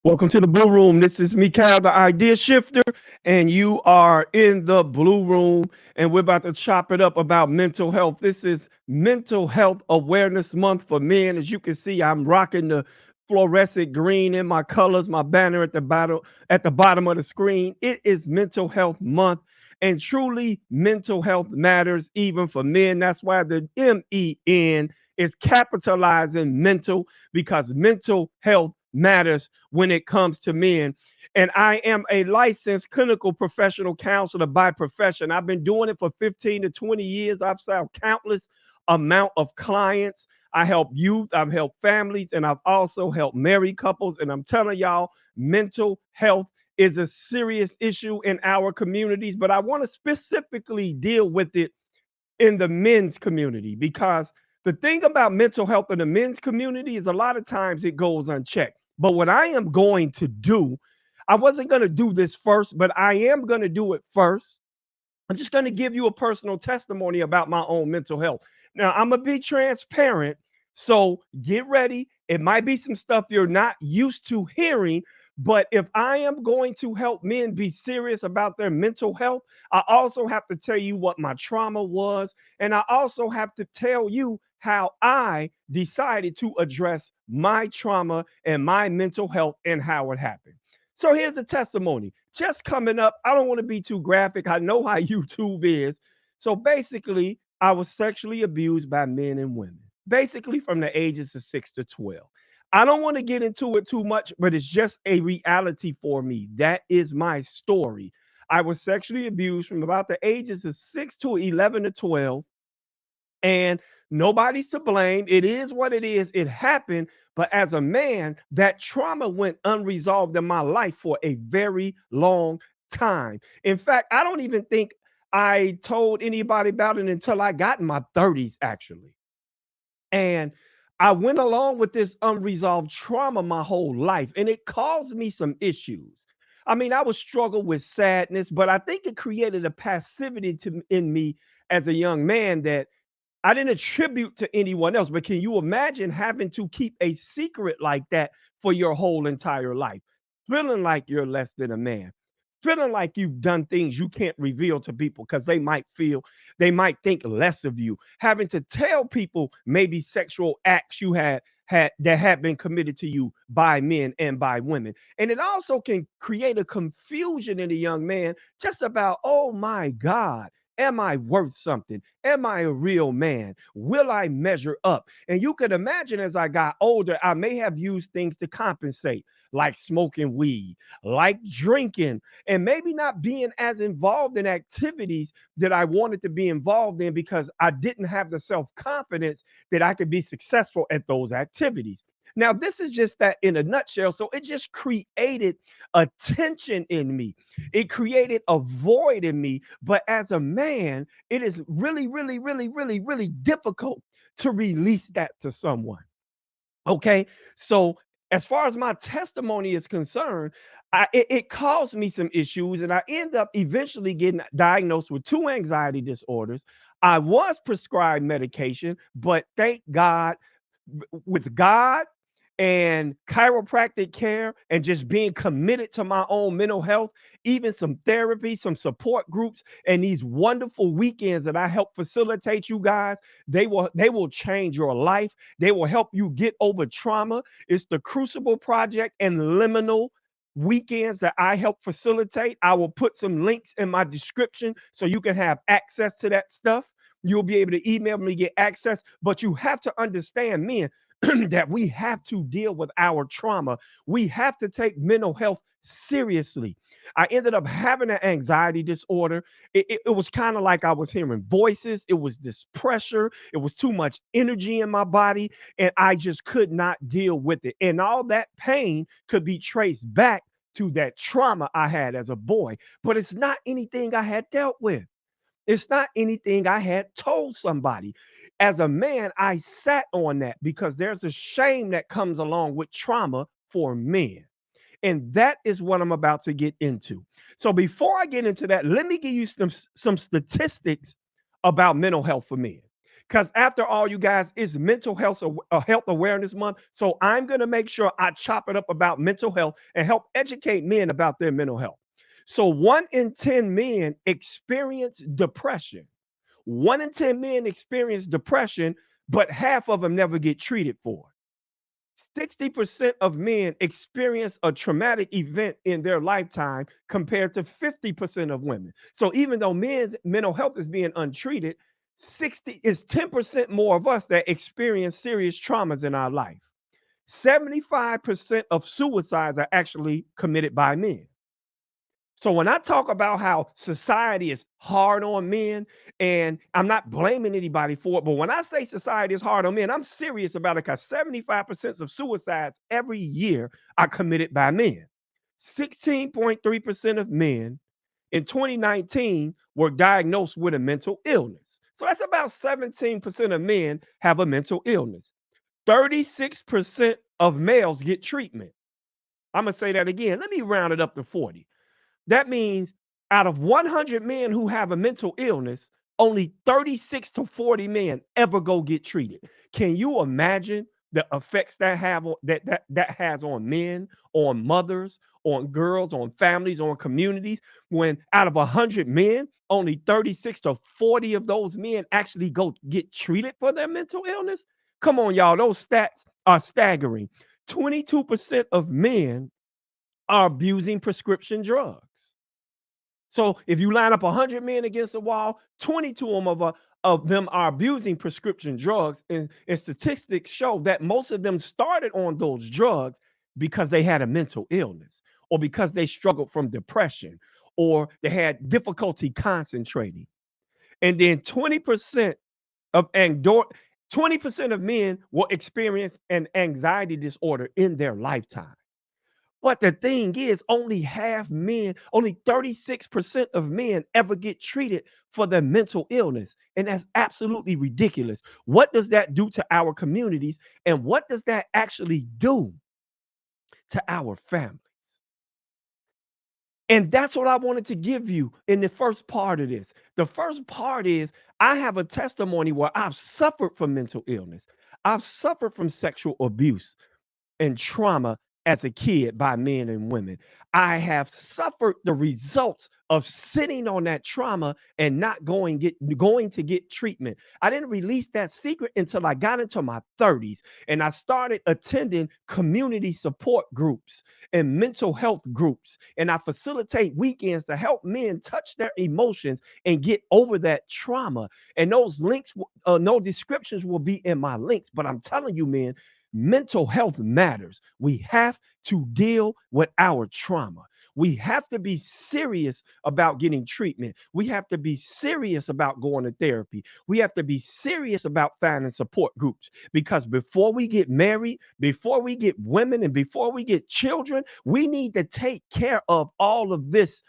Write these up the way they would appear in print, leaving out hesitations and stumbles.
Welcome to the Blue Room. This is Mikhail, the Idea Shifter, and you are in the Blue Room, and we're about to chop it up about mental health. This is Mental Health Awareness Month for men. As you can see, I'm rocking the fluorescent green in my colors, my banner at the bottom of the screen. It is Mental Health Month, and truly, mental health matters even for men. That's why the MEN is capitalizing mental because mental health matters when it comes to men. And I am a licensed clinical professional counselor by profession. I've been doing it for 15 to 20 years. I've served countless amount of clients. I help youth, I've helped families, and I've also helped married couples. And I'm telling y'all, mental health is a serious issue in our communities, but I want to specifically deal with it in the men's community because the thing about mental health in the men's community is a lot of times it goes unchecked. But what I am going to do, I wasn't going to do this first, but I am going to do it first. I'm just going to give you a personal testimony about my own mental health. Now, I'm going to be transparent. So get ready. It might be some stuff you're not used to hearing, but if I am going to help men be serious about their mental health, I also have to tell you what my trauma was. And I also have to tell you how I decided to address my trauma and my mental health and how it happened. So here's a testimony. Just coming up, I don't want to be too graphic. I know how YouTube is. So basically, I was sexually abused by men and women, basically from the ages of 6 to 12. I don't want to get into it too much, but it's just a reality for me. That is my story. I was sexually abused from about the ages of 6 to 11 to 12, and nobody's to blame. It is what it is. It happened. But as a man, that trauma went unresolved in my life for a very long time. In fact, I don't even think I told anybody about it until I got in my 30s, actually. And I went along with this unresolved trauma my whole life, and it caused me some issues. I mean, I would struggle with sadness, but I think it created a passivity in me as a young man that I didn't attribute to anyone else, but can you imagine having to keep a secret like that for your whole entire life? Feeling like you're less than a man, feeling like you've done things you can't reveal to people because they might think less of you, having to tell people maybe sexual acts you had that had been committed to you by men and by women. And it also can create a confusion in a young man just about, oh my God, am I worth something? Am I a real man? Will I measure up? And you can imagine as I got older, I may have used things to compensate, like smoking weed, like drinking, and maybe not being as involved in activities that I wanted to be involved in because I didn't have the self confidence that I could be successful at those activities. Now, this is just that in a nutshell. So it just created a tension in me. It created a void in me. But as a man, it is really, really, really, really, really difficult to release that to someone. Okay. So, as far as my testimony is concerned, it caused me some issues, and I end up eventually getting diagnosed with two anxiety disorders. I was prescribed medication, but thank God, with God and chiropractic care and just being committed to my own mental health, even some therapy, some support groups, and these wonderful weekends that I help facilitate you guys, they will change your life. They will help you get over trauma. It's the Crucible Project and Liminal weekends that I help facilitate. I will put some links in my description so you can have access to that stuff. You'll be able to email me to get access, but you have to understand, men, that we have to deal with our trauma. We have to take mental health seriously. I ended up having an anxiety disorder. It was kind of like I was hearing voices. It was this pressure. It was too much energy in my body, and I just could not deal with it. And all that pain could be traced back to that trauma I had as a boy, but it's not anything I had dealt with. It's not anything I had told somebody. As a man, I sat on that because there's a shame that comes along with trauma for men. And that is what I'm about to get into. So before I get into that, let me give you some statistics about mental health for men. Because after all, you guys, it's mental health awareness month. So I'm going to make sure I chop it up about mental health and help educate men about their mental health. So 1 in 10 men experience depression. 1 in 10 men experience depression, but half of them never get treated for it. 60% of men experience a traumatic event in their lifetime compared to 50% of women. So even though men's mental health is being untreated, 60 is 10% more of us that experience serious traumas in our life. 75% of suicides are actually committed by men. So when I talk about how society is hard on men, and I'm not blaming anybody for it, but when I say society is hard on men, I'm serious about it because 75% of suicides every year are committed by men. 16.3% of men in 2019 were diagnosed with a mental illness. So that's about 17% of men have a mental illness. 36% of males get treatment. I'm going to say that again. Let me round it up to 40. That means out of 100 men who have a mental illness, only 36 to 40 men ever go get treated. Can you imagine the effects that has on men, on mothers, on girls, on families, on communities? When out of 100 men, only 36 to 40 of those men actually go get treated for their mental illness. Come on, y'all, those stats are staggering. 22% of men are abusing prescription drugs. So if you line up 100 men against the wall, 22 of them are abusing prescription drugs. And statistics show that most of them started on those drugs because they had a mental illness or because they struggled from depression or they had difficulty concentrating. And then 20% of 20% of men will experience an anxiety disorder in their lifetime. But the thing is, only 36% of men ever get treated for their mental illness. And that's absolutely ridiculous. What does that do to our communities? And what does that actually do to our families? And that's what I wanted to give you in the first part of this. The first part is I have a testimony where I've suffered from mental illness, I've suffered from sexual abuse and trauma as a kid by men and women. I have suffered the results of sitting on that trauma and not going to get treatment. I didn't release that secret until I got into my 30s and I started attending community support groups and mental health groups, and I facilitate weekends to help men touch their emotions and get over that trauma. And those links, no descriptions will be in my links, but I'm telling you, man, mental health matters. We have to deal with our trauma. We have to be serious about getting treatment. We have to be serious about going to therapy. We have to be serious about finding support groups because before we get married, before we get women, and before we get children, we need to take care of all of this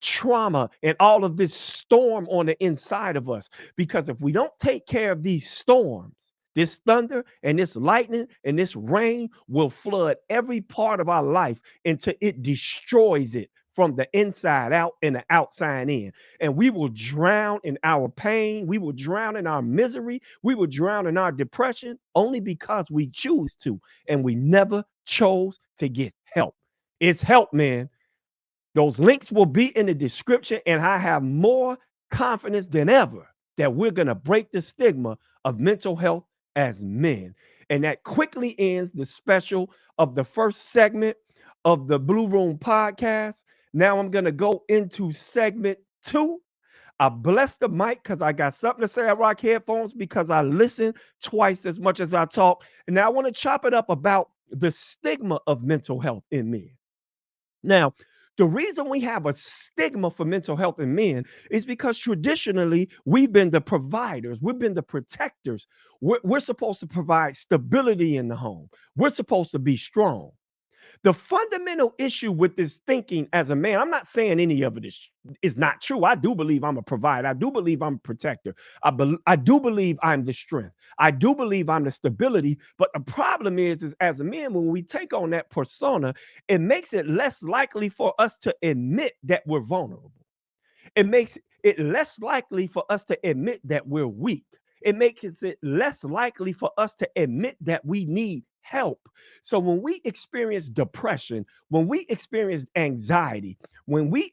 trauma and all of this storm on the inside of us. Because if we don't take care of these storms, this thunder and this lightning and this rain will flood every part of our life until it destroys it from the inside out and the outside in. And we will drown in our pain. We will drown in our misery. We will drown in our depression only because we choose to. And we never chose to get help. It's help, man. Those links will be in the description, and I have more confidence than ever that we're going to break the stigma of mental health as men. And that quickly ends the special of the first segment of the Blue Room podcast. Now I'm going to go into segment 2. I bless the mic because I got something to say. I rock headphones because I listen twice as much as I talk. And now I want to chop it up about the stigma of mental health in men. Now, the reason we have a stigma for mental health in men is because traditionally we've been the providers, we've been the protectors. We're supposed to provide stability in the home, we're supposed to be strong. The fundamental issue with this thinking as a man, I'm not saying any of it is not true. I do believe I'm a provider. I do believe I'm a protector. I do believe I'm the strength. I do believe I'm the stability. But the problem is as a man, when we take on that persona, it makes it less likely for us to admit that we're vulnerable. It makes it less likely for us to admit that we're weak. It makes it less likely for us to admit that we need help. So when we experience depression, when we experience anxiety, when we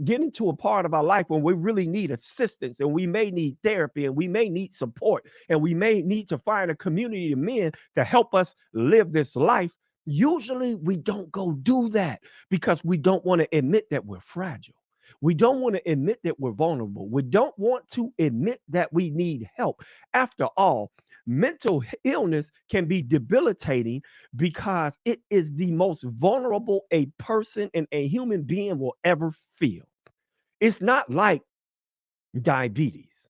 get into a part of our life when we really need assistance and we may need therapy and we may need support and we may need to find a community of men to help us live this life, usually we don't go do that because we don't want to admit that we're fragile. We don't want to admit that we're vulnerable. We don't want to admit that we need help. After all, mental illness can be debilitating because it is the most vulnerable a person and a human being will ever feel. It's not like diabetes.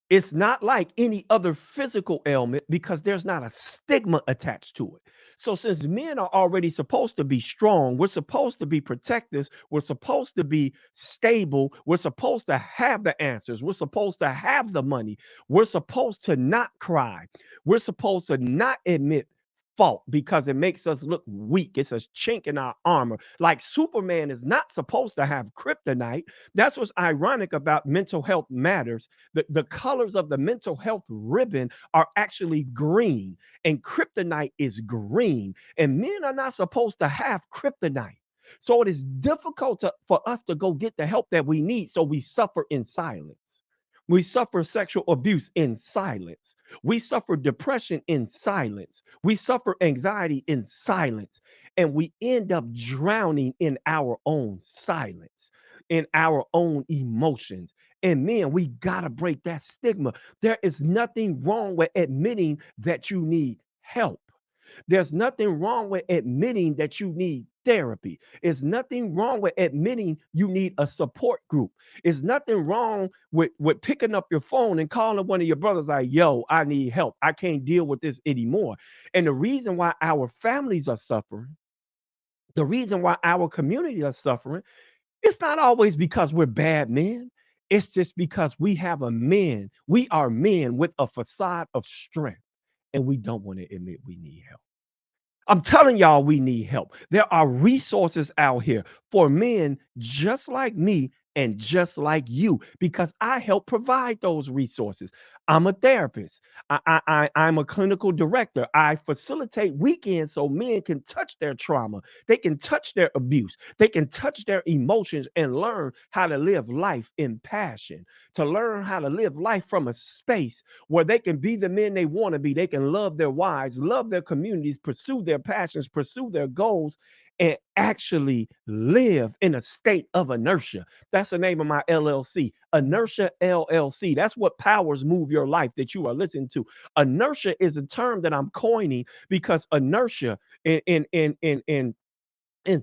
It's not like any other physical ailment because there's not a stigma attached to it. So, since men are already supposed to be strong, we're supposed to be protectors, we're supposed to be stable, we're supposed to have the answers, we're supposed to have the money, we're supposed to not cry, we're supposed to not admit fault because it makes us look weak. It's a chink in our armor. Like Superman is not supposed to have kryptonite. That's what's ironic about mental health matters. The colors of the mental health ribbon are actually green, and kryptonite is green. And men are not supposed to have kryptonite. So it is difficult for us to go get the help that we need. So we suffer in silence. We suffer sexual abuse in silence. We suffer depression in silence. We suffer anxiety in silence. And we end up drowning in our own silence, in our own emotions. And man, we got to break that stigma. There is nothing wrong with admitting that you need help. There's nothing wrong with admitting that you need therapy. It's nothing wrong with admitting you need a support group. It's nothing wrong with picking up your phone and calling one of your brothers like, yo, I need help. I can't deal with this anymore. And the reason why our families are suffering, the reason why our communities are suffering, it's not always because we're bad men. It's just because we have a men. We are men with a facade of strength, and we don't want to admit we need help. I'm telling y'all, we need help. There are resources out here for men just like me and just like you because I help provide those resources. I'm a therapist. I'm a clinical director. I facilitate weekends so men can touch their trauma. They can touch their abuse. They can touch their emotions and learn how to live life in passion, to learn how to live life from a space where they can be the men they want to be. They can love their wives, love their communities, pursue their passions, pursue their goals, and actually live in a state of inertia. That's the name of my LLC, Inertia LLC. That's what powers move your life that you are listening to. Inertia is a term that I'm coining because inertia in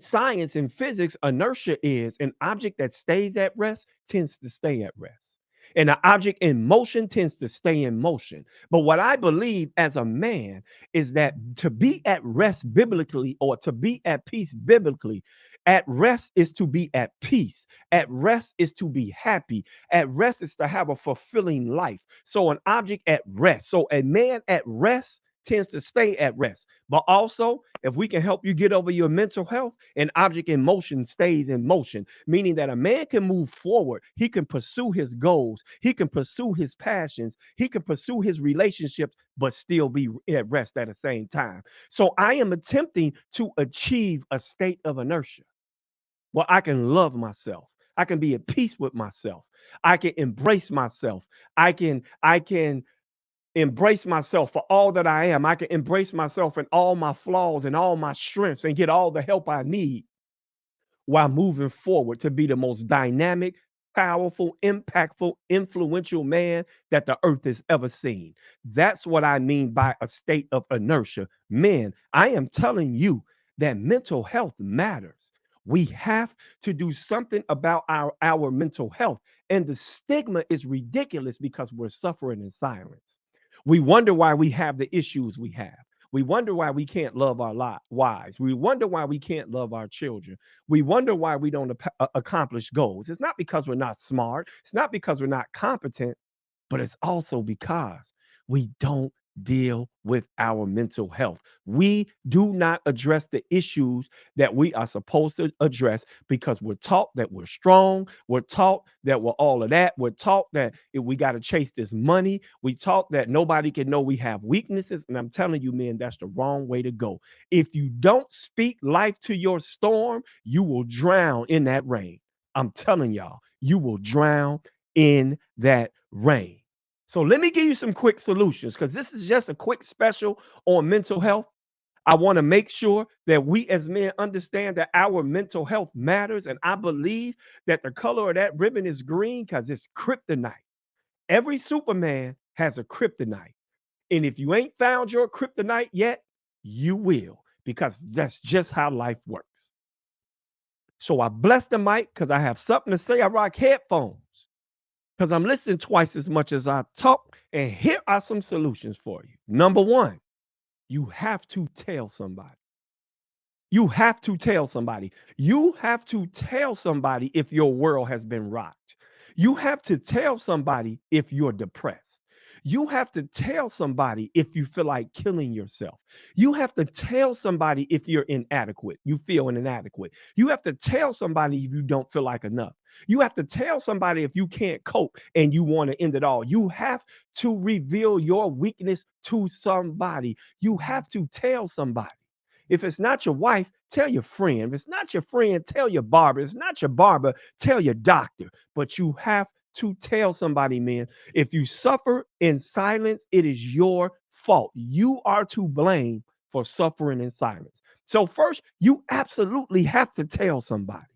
science and physics, inertia is an object that stays at rest tends to stay at rest. And an object in motion tends to stay in motion. But what I believe as a man is that to be at rest biblically or to be at peace biblically, at rest is to be at peace. At rest is to be happy. At rest is to have a fulfilling life. So an object at rest. So a man at rest tends to stay at rest. But also, if we can help you get over your mental health, an object in motion stays in motion, meaning that a man can move forward. He can pursue his goals. He can pursue his passions. He can pursue his relationships, but still be at rest at the same time. So I am attempting to achieve a state of inertia where I can love myself. I can be at peace with myself. I can embrace myself. I can embrace myself for all that I am. I can embrace myself and all my flaws and all my strengths and get all the help I need while moving forward to be the most dynamic, powerful, impactful, influential man that the earth has ever seen. That's what I mean by a state of inertia. Men, I am telling you that mental health matters. We have to do something about our mental health. And the stigma is ridiculous because we're suffering in silence. We wonder why we have the issues we have. We wonder why we can't love our wives. We wonder why we can't love our children. We wonder why we don't accomplish goals. It's not because we're not smart. It's not because we're not competent, but it's also because we don't deal with our mental health. We do not address the issues that we are supposed to address because we're taught that we're strong. We're taught that we're all of that. We're taught that if we got to chase this money. We taught that nobody can know we have weaknesses. And I'm telling you, man, that's the wrong way to go. If you don't speak life to your storm, you will drown in that rain. I'm telling y'all, you will drown in that rain. So let me give you some quick solutions because this is just a quick special on mental health. I want to make sure that we as men understand that our mental health matters. And I believe that the color of that ribbon is green because it's kryptonite. Every Superman has a kryptonite. And if you ain't found your kryptonite yet, you will because that's just how life works. So I bless the mic because I have something to say. I rock headphones because I'm listening twice as much as I talk. And here are some solutions for you. Number one, you have to tell somebody. You have to tell somebody. You have to tell somebody if your world has been rocked. You have to tell somebody if you're depressed. You have to tell somebody if you feel like killing yourself. You have to tell somebody if you're inadequate. You feel inadequate. You have to tell somebody if you don't feel like enough. You have to tell somebody if you can't cope and you want to end it all. You have to reveal your weakness to somebody. You have to tell somebody. If it's not your wife, tell your friend. If it's not your friend, tell your barber. If it's not your barber, tell your doctor. But you have to tell somebody, man. If you suffer in silence, it is your fault. You are to blame for suffering in silence. So, first, you absolutely have to tell somebody.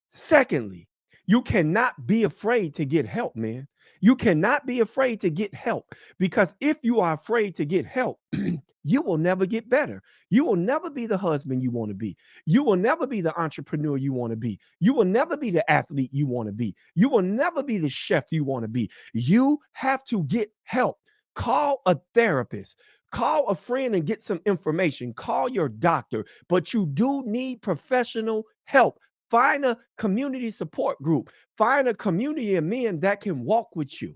Secondly, you cannot be afraid to get help, man. You cannot be afraid to get help because if you are afraid to get help, you will never get better. You will never be the husband you want to be. You will never be the entrepreneur you want to be. You will never be the athlete you want to be. You will never be the chef you want to be. You have to get help. Call a therapist. Call a friend and get some information. Call your doctor, but you do need professional help. Find a community support group. Find a community of men that can walk with you.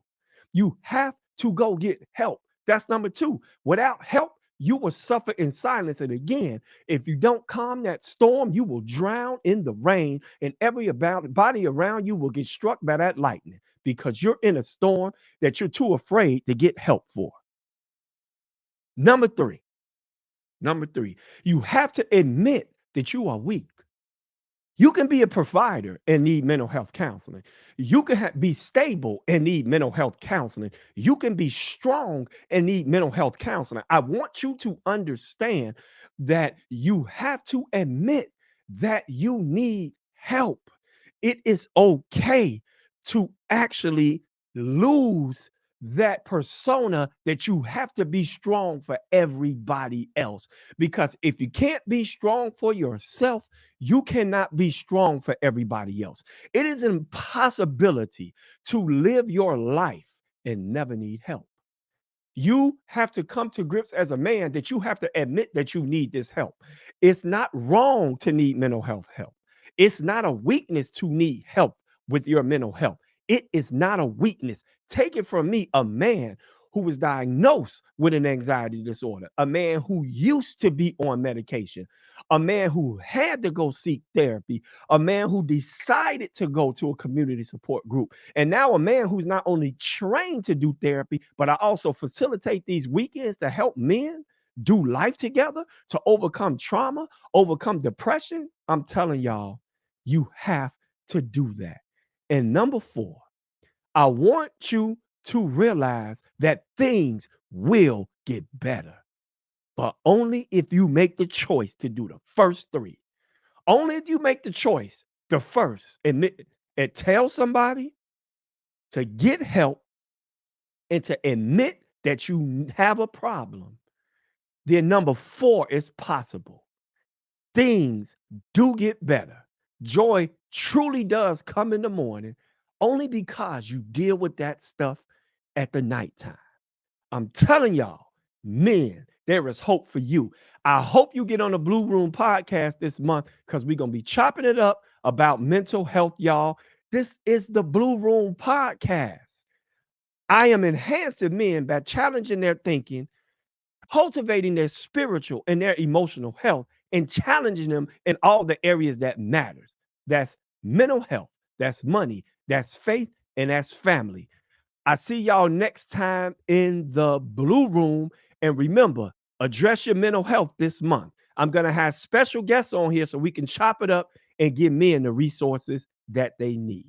You have to go get help. That's number two. Without help, you will suffer in silence. And again, if you don't calm that storm, you will drown in the rain, and every body around you will get struck by that lightning because you're in a storm that you're too afraid to get help for. Number three, number three, you have to admit that you are weak. You can be a provider and need mental health counseling. You can be stable and need mental health counseling. You can be strong and need mental health counseling. I want you to understand that you have to admit that you need help. It is okay to actually lose that persona that you have to be strong for everybody else. Because if you can't be strong for yourself, you cannot be strong for everybody else. It is an impossibility to live your life and never need help. You have to come to grips as a man that you have to admit that you need this help. It's not wrong to need mental health help. It's not a weakness to need help with your mental health. It is not a weakness. Take it from me, a man who was diagnosed with an anxiety disorder, a man who used to be on medication, a man who had to go seek therapy, a man who decided to go to a community support group, and now a man who's not only trained to do therapy, but I also facilitate these weekends to help men do life together, to overcome trauma, overcome depression. I'm telling y'all, you have to do that. And number four, I want you to realize that things will get better, but only if you make the choice to do the first three. Only if you make the choice, the first, and tell somebody to get help and to admit that you have a problem, then number four is possible. Things do get better. Joy truly does come in the morning only because you deal with that stuff at the nighttime. I'm telling y'all, men, there is hope for you. I hope you get on the Blue Room podcast this month because we're going to be chopping it up about mental health, y'all. This is the Blue Room podcast. I am enhancing men by challenging their thinking, cultivating their spiritual and their emotional health and challenging them in all the areas that matters. That's mental health, that's money, that's faith, and that's family. I see y'all next time in the Blue Room. And remember, address your mental health this month. I'm going to have special guests on here so we can chop it up and give men the resources that they need.